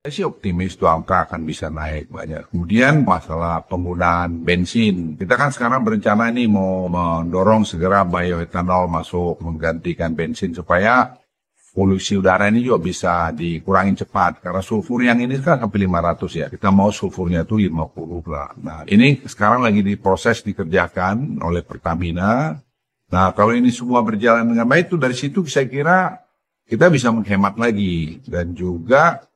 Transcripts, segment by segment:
Saya sih optimis tuh angka akan bisa naik banyak. Kemudian masalah penggunaan bensin. Kita kan sekarang berencana nih mau mendorong segera bioetanol masuk menggantikan bensin supaya polusi udara ini juga bisa dikurangin cepat. Karena sulfur yang ini kan sampai 500 ya. Kita mau sulfurnya itu 50 lah. Nah ini sekarang lagi diproses dikerjakan oleh Pertamina. Nah kalau ini semua berjalan dengan baik itu dari situ saya kira kita bisa menghemat lagi. Dan juga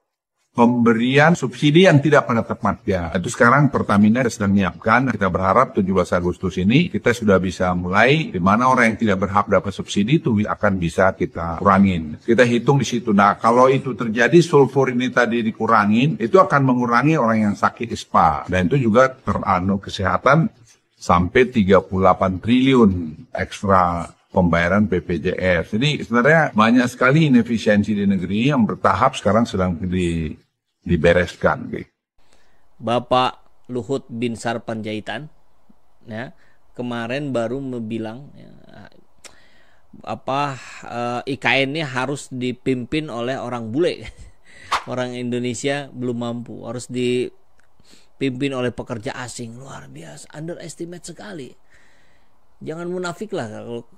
pemberian subsidi yang tidak pada tempatnya. Itu sekarang Pertamina sedang menyiapkan. Kita berharap 17 Agustus ini kita sudah bisa mulai di mana orang yang tidak berhak dapat subsidi itu akan bisa kita kurangin. Kita hitung di situ. Nah, kalau itu terjadi sulfur ini tadi dikurangin, itu akan mengurangi orang yang sakit ISPA. Dan itu juga teranu kesehatan sampai 38 triliun ekstra pembayaran BPJS. Jadi sebenarnya banyak sekali inefisiensi di negeri yang bertahap sekarang sedang dibereskan. Bapak Luhut Binsar Panjaitan ya, kemarin baru bilang ya, IKN ini harus dipimpin oleh orang bule. Orang Indonesia belum mampu, harus dipimpin oleh pekerja asing. Luar biasa, underestimate sekali. Jangan munafik lah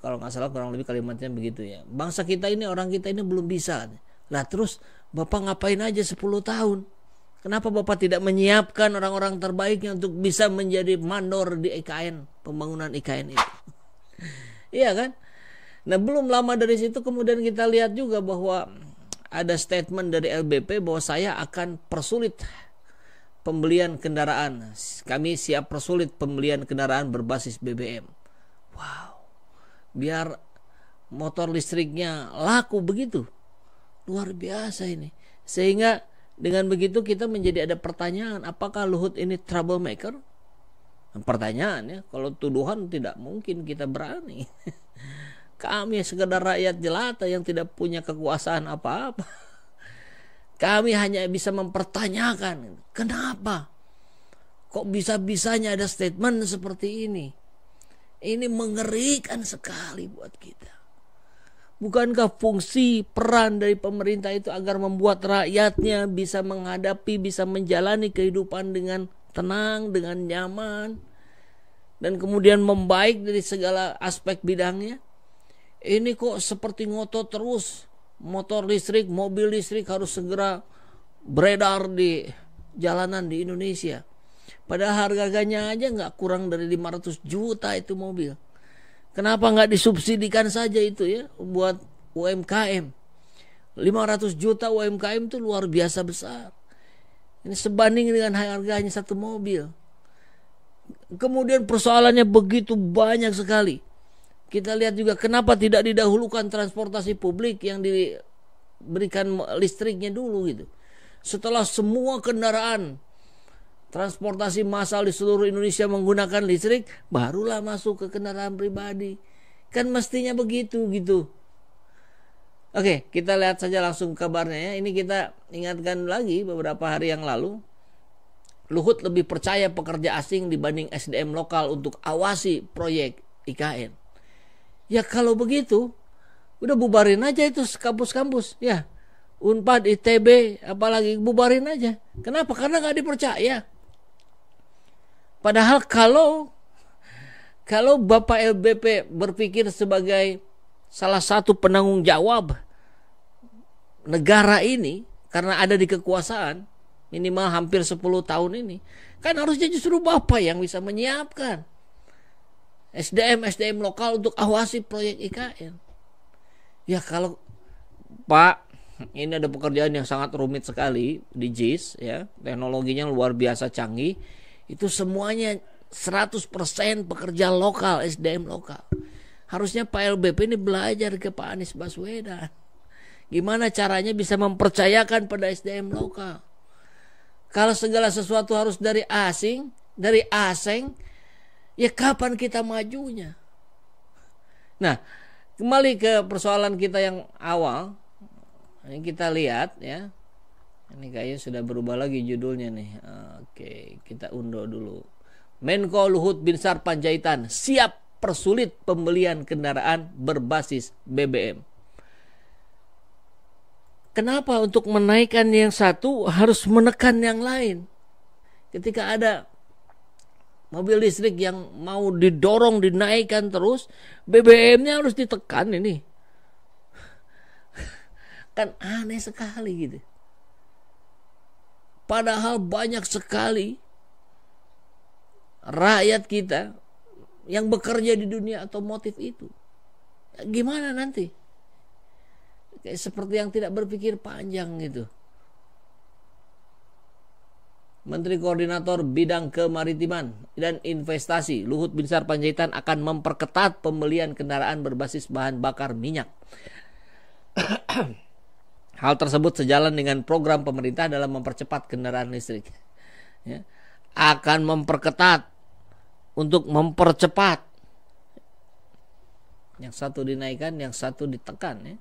kalau nggak salah, kurang lebih kalimatnya begitu ya. Bangsa kita ini, orang kita ini belum bisa. Lah terus Bapak ngapain aja 10 tahun? Kenapa Bapak tidak menyiapkan orang-orang terbaiknya untuk bisa menjadi mandor di IKN, pembangunan IKN itu? Iya kan? Nah belum lama dari situ kemudian kita lihat juga bahwa ada statement dari LBP bahwa saya akan persulit pembelian kendaraan. Kami siap persulit pembelian kendaraan berbasis BBM. Wow. Biar motor listriknya laku begitu. Luar biasa ini. Sehingga dengan begitu kita menjadi ada pertanyaan, apakah Luhut ini troublemaker? Pertanyaan ya, kalau tuduhan tidak mungkin kita berani. Kami sekedar rakyat jelata yang tidak punya kekuasaan apa-apa. Kami hanya bisa mempertanyakan, kenapa? Kok bisa-bisanya ada statement seperti ini? Ini mengerikan sekali buat kita. Bukankah fungsi peran dari pemerintah itu agar membuat rakyatnya bisa menghadapi, bisa menjalani kehidupan dengan tenang, dengan nyaman, dan kemudian membaik dari segala aspek bidangnya? Ini kok seperti ngotot terus, motor listrik, mobil listrik harus segera beredar di jalanan di Indonesia. Padahal harganya aja nggak kurang dari 500 juta itu mobil. Kenapa nggak disubsidikan saja itu ya buat UMKM? 500 juta UMKM itu luar biasa besar. Ini sebanding dengan harganya satu mobil. Kemudian persoalannya begitu banyak sekali. Kita lihat juga kenapa tidak didahulukan transportasi publik yang diberikan listriknya dulu gitu. Setelah semua kendaraan transportasi massal di seluruh Indonesia menggunakan listrik, barulah masuk ke kendaraan pribadi. Kan mestinya begitu gitu. Oke, kita lihat saja langsung kabarnya ya. Ini kita ingatkan lagi beberapa hari yang lalu. Luhut lebih percaya pekerja asing dibanding SDM lokal untuk awasi proyek IKN. Ya kalau begitu, udah bubarin aja itu kampus-kampus ya. Unpad, ITB, apalagi bubarin aja. Kenapa? Karena nggak dipercaya. Padahal kalau Bapak LBP berpikir sebagai salah satu penanggung jawab negara ini karena ada di kekuasaan minimal hampir 10 tahun ini, kan harusnya justru Bapak yang bisa menyiapkan SDM lokal untuk awasi proyek IKN. Ya kalau Pak, ini ada pekerjaan yang sangat rumit sekali di JIS ya, teknologinya luar biasa canggih. Itu semuanya 100% pekerja lokal, SDM lokal. Harusnya Pak LBP ini belajar ke Pak Anies Baswedan. Gimana caranya bisa mempercayakan pada SDM lokal. Kalau segala sesuatu harus dari asing, ya kapan kita majunya? Nah, kembali ke persoalan kita yang awal. Ini kita lihat ya. Ini kayaknya sudah berubah lagi judulnya nih. Oke, kita undo dulu. Menko Luhut Binsar Panjaitan siap persulit pembelian kendaraan berbasis BBM. Kenapa untuk menaikkan yang satu harus menekan yang lain? Ketika ada mobil listrik yang mau didorong, dinaikkan terus, BBM-nya harus ditekan ini. Kan aneh sekali gitu. Padahal banyak sekali rakyat kita yang bekerja di dunia otomotif itu. Gimana nanti? Kayak seperti yang tidak berpikir panjang gitu. Menteri Koordinator Bidang Kemaritiman dan Investasi Luhut Binsar Panjaitan akan memperketat pembelian kendaraan berbasis bahan bakar minyak. Hal tersebut sejalan dengan program pemerintah dalam mempercepat kendaraan listrik. Ya. Akan memperketat untuk mempercepat. Yang satu dinaikkan, yang satu ditekan. Ya.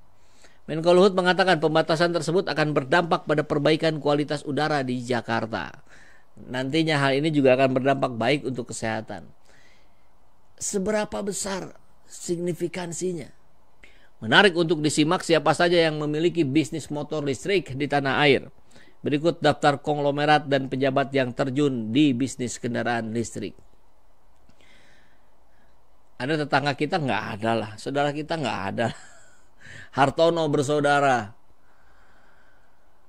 Menko Luhut mengatakan pembatasan tersebut akan berdampak pada perbaikan kualitas udara di Jakarta. Nantinya hal ini juga akan berdampak baik untuk kesehatan. Seberapa besar signifikansinya? Menarik untuk disimak siapa saja yang memiliki bisnis motor listrik di tanah air. Berikut daftar konglomerat dan pejabat yang terjun di bisnis kendaraan listrik. Ada tetangga kita nggak ada lah, saudara kita nggak ada. Hartono bersaudara,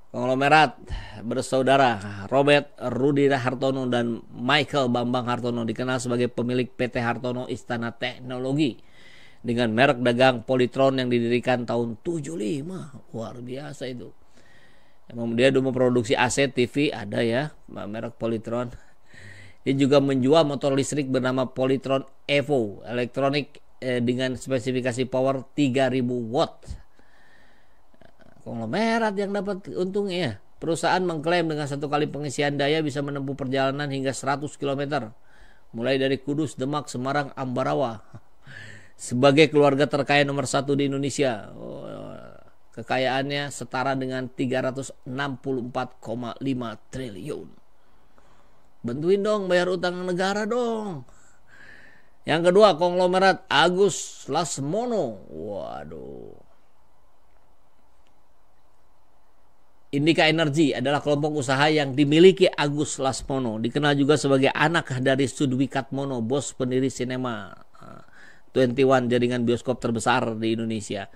konglomerat bersaudara Robert Rudi Hartono dan Michael Bambang Hartono dikenal sebagai pemilik PT Hartono Istana Teknologi dengan merek dagang Polytron yang didirikan tahun 75. Luar biasa itu. Kemudian dia memproduksi AC, TV, ada ya merek Polytron. Dia juga menjual motor listrik bernama Polytron Evo elektronik dengan spesifikasi power 3000 watt. Konglomerat yang dapat untungnya ya. Perusahaan mengklaim dengan satu kali pengisian daya bisa menempuh perjalanan hingga 100 km. Mulai dari Kudus, Demak, Semarang, Ambarawa. Sebagai keluarga terkaya nomor 1 di Indonesia. Kekayaannya setara dengan 364,5 triliun. Bantuin dong bayar utang negara dong. Yang kedua, konglomerat Agus Lasmono. Waduh. Indika Energy adalah kelompok usaha yang dimiliki Agus Lasmono. Dikenal juga sebagai anak dari Sudwikatmono, bos pendiri sinema 21 jaringan bioskop terbesar di Indonesia.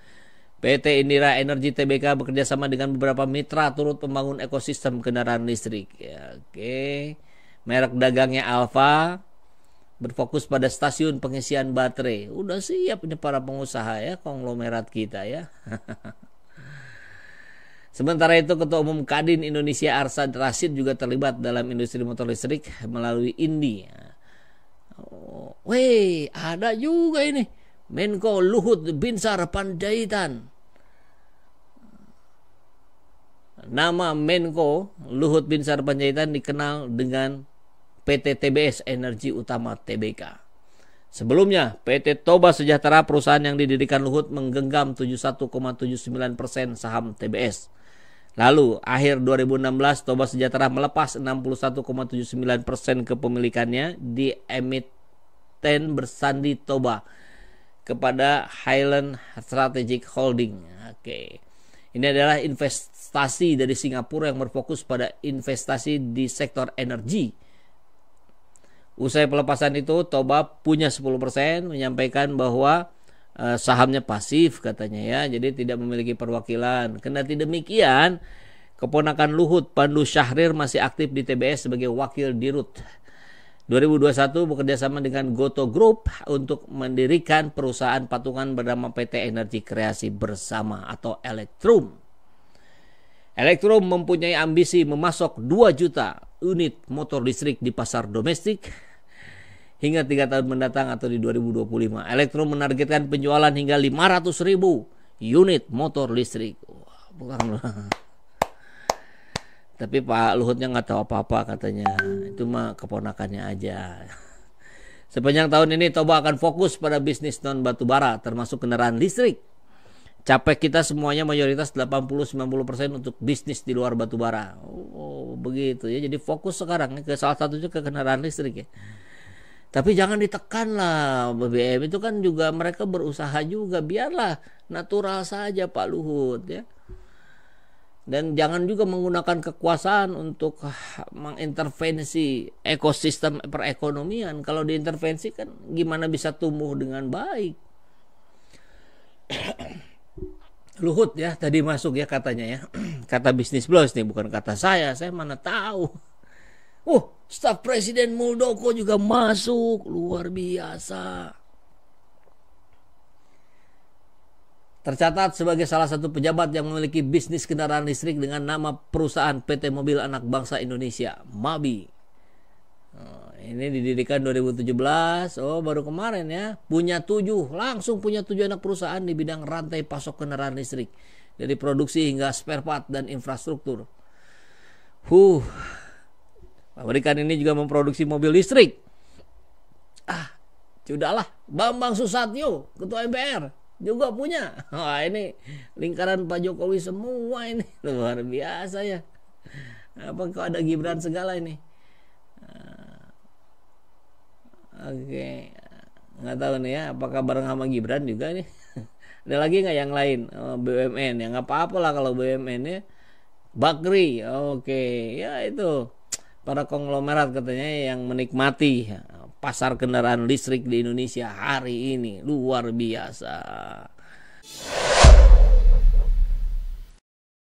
PT Indira Energy Tbk bekerjasama dengan beberapa mitra turut membangun ekosistem kendaraan listrik. Ya, oke. Merek dagangnya Alfa berfokus pada stasiun pengisian baterai. Udah siap ini para pengusaha ya, konglomerat kita ya. Sementara itu Ketua Umum Kadin Indonesia Arsad Rashid juga terlibat dalam industri motor listrik melalui INDI. Oh, weh, ada juga ini Menko Luhut Binsar Panjaitan. Nama Menko Luhut Binsar Panjaitan dikenal dengan PT TBS Energi Utama Tbk. Sebelumnya, PT Toba Sejahtera, perusahaan yang didirikan Luhut, menggenggam 71,79% saham TBS. Lalu, akhir 2016, Toba Sejahtera melepas 61,79% kepemilikannya di emiten bersandi Toba kepada Highland Strategic Holding. Oke. Ini adalah investasi dari Singapura yang berfokus pada investasi di sektor energi. Usai pelepasan itu, Toba punya 10%, menyampaikan bahwa sahamnya pasif katanya ya, jadi tidak memiliki perwakilan. Kendati demikian, keponakan Luhut, Pandu Syahrir, masih aktif di TBS sebagai wakil dirut. 2021 bekerjasama dengan Goto Group untuk mendirikan perusahaan patungan bernama PT Energi Kreasi Bersama atau Elektrum. Elektrum mempunyai ambisi memasok 2 juta unit motor listrik di pasar domestik hingga 3 tahun mendatang atau di 2025. Elektrum menargetkan penjualan hingga 500.000 unit motor listrik. Wah, bukan. Tapi Pak Luhutnya nggak tahu apa-apa katanya. Itu mah keponakannya aja. Sepanjang tahun ini Toba akan fokus pada bisnis non batubara termasuk kendaraan listrik. Capek kita semuanya mayoritas 80-90% untuk bisnis di luar batubara. Oh, begitu ya. Jadi fokus sekarang ke salah satunya ke kendaraan listrik ya. Tapi jangan ditekan lah BBM itu kan juga mereka berusaha juga, biarlah natural saja Pak Luhut ya. Dan jangan juga menggunakan kekuasaan untuk mengintervensi ekosistem perekonomian. Kalau diintervensi kan gimana bisa tumbuh dengan baik. Luhut ya tadi masuk ya katanya ya. Kata Bisnis Plus nih, bukan kata saya mana tahu. Staf Presiden Muldoko juga masuk, luar biasa. Tercatat sebagai salah satu pejabat yang memiliki bisnis kendaraan listrik dengan nama perusahaan PT Mobil Anak Bangsa Indonesia, MABI. Ini didirikan 2017, baru kemarin ya. Langsung punya 7 anak perusahaan di bidang rantai pasok kendaraan listrik. Dari produksi hingga spare part dan infrastruktur. Pabrikan ini juga memproduksi mobil listrik. Sudahlah, Bambang Susatyo, Ketua MPR, juga punya. Ini lingkaran Pak Jokowi semua ini. Luar biasa ya. Apa kok ada Gibran segala ini? Oke. Nggak tahu nih ya, apakah bareng sama Gibran juga nih. Ada lagi nggak yang lain? BUMN, ya nggak apa-apa lah kalau BUMN ya. Bakri, oke. Ya itu, para konglomerat katanya yang menikmati pasar kendaraan listrik di Indonesia hari ini. Luar biasa.